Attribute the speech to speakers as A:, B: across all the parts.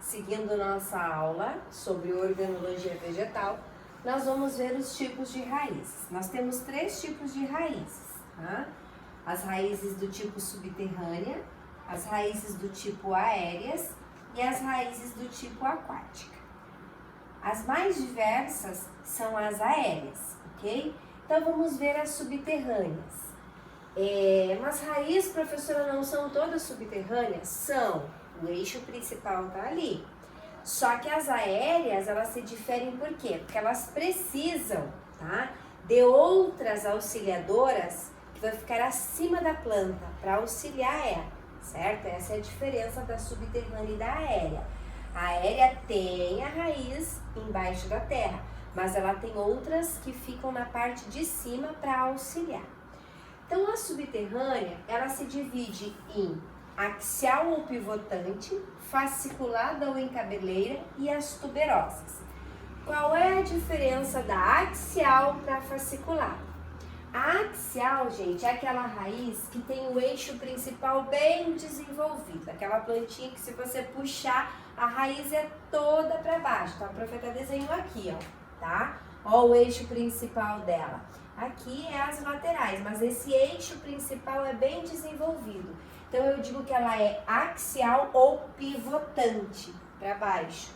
A: seguindo nossa aula sobre organologia vegetal, nós vamos ver os tipos de raízes. Nós temos 3 tipos de raízes, tá? As raízes do tipo subterrânea, as raízes do tipo aéreas e as raízes do tipo aquática. As mais diversas são as aéreas, ok? Então vamos ver as subterrâneas. Mas raízes, professora, não são todas subterrâneas? São. O eixo principal está ali. Só que as aéreas, elas se diferem por quê? Porque elas precisam, tá, de outras auxiliadoras que vai ficar acima da planta para auxiliar ela, certo? Essa é a diferença da subterrânea e da aérea. A aérea tem a raiz embaixo da terra, mas ela tem outras que ficam na parte de cima para auxiliar. Então, a subterrânea, ela se divide em axial ou pivotante, fasciculada ou encabeleira e as tuberosas. Qual é a diferença da axial para a fasciculada? A axial, gente, é aquela raiz que tem o eixo principal bem desenvolvido, aquela plantinha que se você puxar, a raiz é toda para baixo. Então, a profeta desenhou aqui, ó, tá? Ó o eixo principal dela. Aqui é as laterais, mas esse eixo principal é bem desenvolvido. Então, eu digo que ela é axial ou pivotante, para baixo.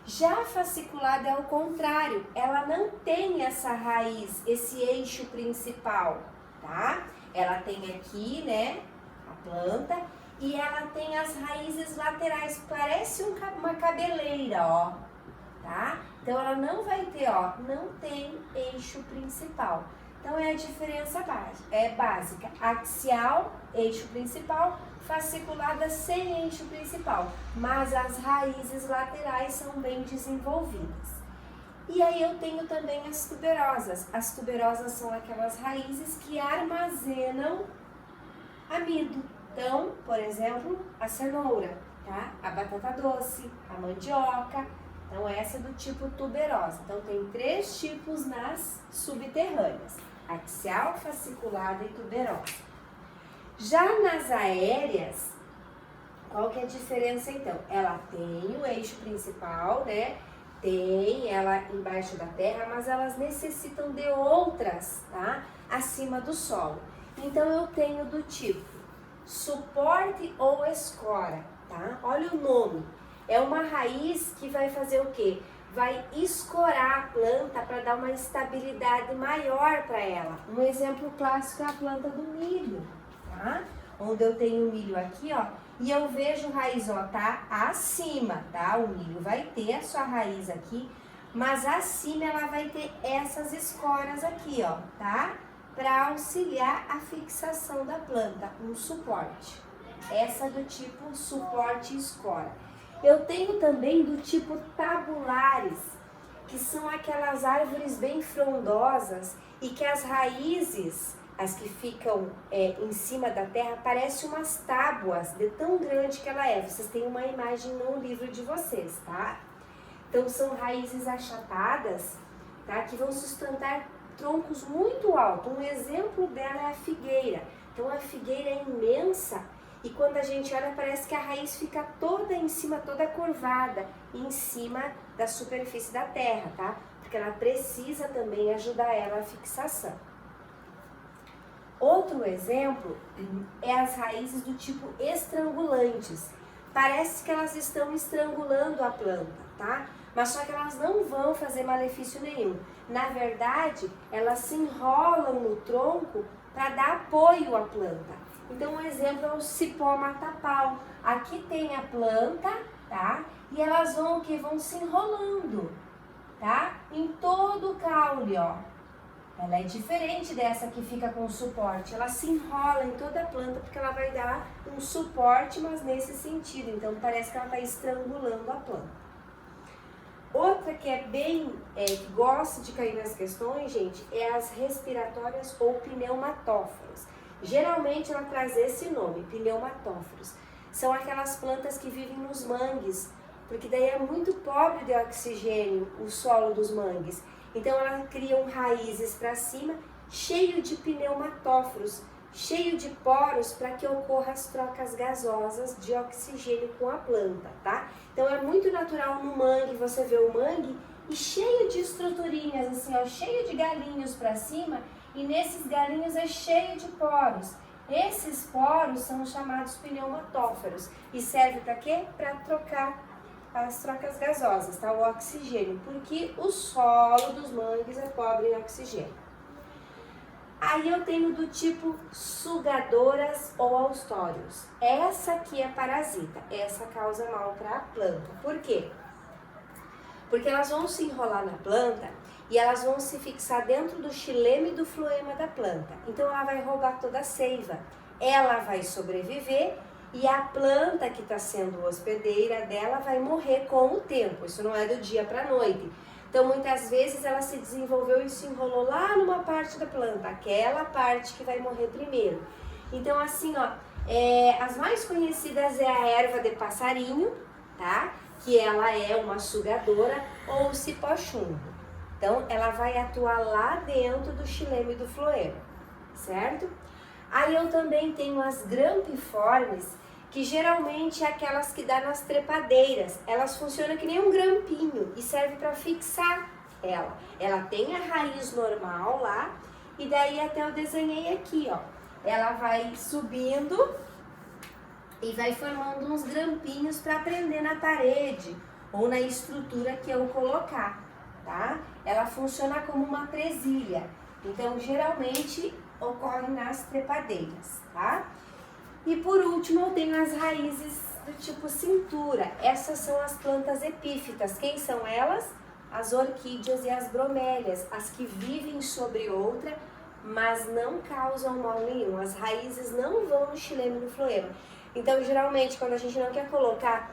A: Já a fasciculada é o contrário, ela não tem essa raiz, esse eixo principal, tá? Ela tem aqui, né, a planta, e ela tem as raízes laterais, parece uma cabeleira, ó, tá? Então, ela não vai ter, ó, não tem eixo principal. Então, é a diferença básica. Axial, eixo principal, fasciculada sem eixo principal. Mas as raízes laterais são bem desenvolvidas. E aí eu tenho também as tuberosas. As tuberosas são aquelas raízes que armazenam amido. Então, por exemplo, a cenoura, tá? A batata doce, a mandioca. Então, essa é do tipo tuberosa. Então, tem 3 tipos nas subterrâneas: axial, fasciculada e tuberosa. Já nas aéreas, qual que é a diferença então? Ela tem o eixo principal, né? Tem ela embaixo da terra, mas elas necessitam de outras, tá? Acima do solo. Então, eu tenho do tipo suporte ou escora, tá? Olha o nome. É uma raiz que vai fazer o quê? Vai escorar a planta para dar uma estabilidade maior para ela. Um exemplo clássico é a planta do milho, tá? Onde eu tenho o milho aqui, ó, e eu vejo raiz, ó, tá acima, tá? O milho vai ter a sua raiz aqui, mas acima ela vai ter essas escoras aqui, ó, tá? Para auxiliar a fixação da planta, um suporte. Essa é do tipo suporte e escora. Eu tenho também do tipo tabulares, que são aquelas árvores bem frondosas e que as raízes, as que ficam em cima da terra, parecem umas tábuas de tão grande que ela é. Vocês têm uma imagem no livro de vocês, tá? Então, são raízes achatadas, tá? Que vão sustentar troncos muito altos. Um exemplo dela é a figueira. Então, a figueira é imensa. E quando a gente olha, parece que a raiz fica toda em cima, toda curvada, em cima da superfície da terra, tá? Porque ela precisa também ajudar ela a fixação. Outro exemplo é as raízes do tipo estrangulantes. Parece que elas estão estrangulando a planta, tá? Mas só que elas não vão fazer malefício nenhum. Na verdade, elas se enrolam no tronco para dar apoio à planta. Então, um exemplo é o cipó mata-pau. Aqui tem a planta, tá? E elas vão o quê? Vão se enrolando, tá? Em todo o caule, ó. Ela é diferente dessa que fica com suporte. Ela se enrola em toda a planta porque ela vai dar um suporte, mas nesse sentido. Então, parece que ela está estrangulando a planta. Outra que é bem, que gosta de cair nas questões, gente, é as respiratórias ou pneumatóforas. Geralmente ela traz esse nome, pneumatóforos. São aquelas plantas que vivem nos mangues, porque daí é muito pobre de oxigênio o solo dos mangues. Então elas criam raízes para cima, cheio de pneumatóforos, cheio de poros para que ocorram as trocas gasosas de oxigênio com a planta, tá? Então é muito natural no mangue, você vê o mangue e cheio de estruturinhas, assim, ó, cheio de galinhos para cima, e nesses galinhos é cheio de poros. Esses poros são chamados pneumatóferos e serve para quê? Para trocar as trocas gasosas, tá? O oxigênio, porque o solo dos mangues é pobre em oxigênio. Aí eu tenho do tipo sugadoras ou austórios. Essa aqui é parasita, essa causa mal para a planta. Por quê? Porque elas vão se enrolar na planta e elas vão se fixar dentro do xilema e do floema da planta. Então ela vai roubar toda a seiva. Ela vai sobreviver e a planta que está sendo hospedeira dela vai morrer com o tempo. Isso não é do dia para a noite. Então muitas vezes ela se desenvolveu e se enrolou lá numa parte da planta, aquela parte que vai morrer primeiro. Então assim, ó, as mais conhecidas é a erva de passarinho, tá? Que ela é uma sugadora, ou o cipó-chumbo. Então, ela vai atuar lá dentro do xilema e do floema, certo? Aí eu também tenho as grampiformes, que geralmente é aquelas que dá nas trepadeiras. Elas funcionam que nem um grampinho e serve para fixar ela. Ela tem a raiz normal lá, e daí até eu desenhei aqui, ó. Ela vai subindo e vai formando uns grampinhos para prender na parede ou na estrutura que eu colocar, tá? Ela funciona como uma presilha, então geralmente ocorre nas trepadeiras, tá? E por último eu tenho as raízes do tipo cintura. Essas são as plantas epífitas. Quem são elas? As orquídeas e as bromélias, as que vivem sobre outra, mas não causam mal nenhum. As raízes não vão no xilema e no floema. Então, geralmente, quando a gente não quer colocar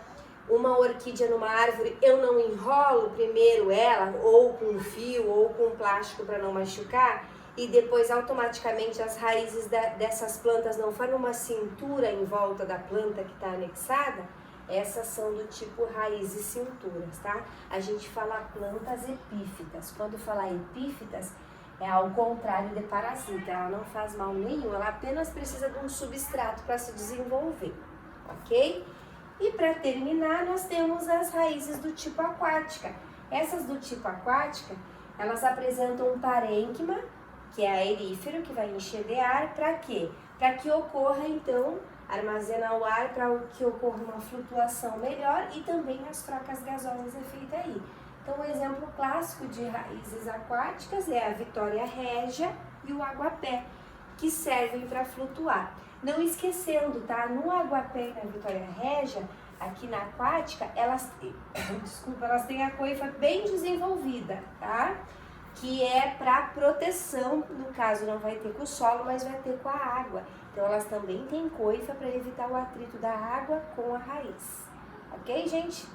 A: uma orquídea numa árvore, eu não enrolo primeiro ela, ou com um fio, ou com plástico para não machucar, e depois automaticamente as raízes dessas plantas não formam uma cintura em volta da planta que está anexada. Essas são do tipo raízes cinturas, tá? A gente fala plantas epífitas. Quando falar epífitas, é ao contrário de parasita, ela não faz mal nenhum, ela apenas precisa de um substrato para se desenvolver, ok? E para terminar, nós temos as raízes do tipo aquática. Essas do tipo aquática, elas apresentam um parênquima, que é aerífero, que vai encher de ar, para quê? Para que ocorra, então, armazenar o ar para que ocorra uma flutuação melhor e também as trocas gasosas é feita aí. Então, o exemplo clássico de raízes aquáticas é a Vitória régia e o aguapé, que servem para flutuar. Não esquecendo, tá? No aguapé e na Vitória régia, aqui na aquática, elas têm a coifa bem desenvolvida, tá? Que é para proteção, no caso não vai ter com o solo, mas vai ter com a água. Então, elas também têm coifa para evitar o atrito da água com a raiz. Ok, gente?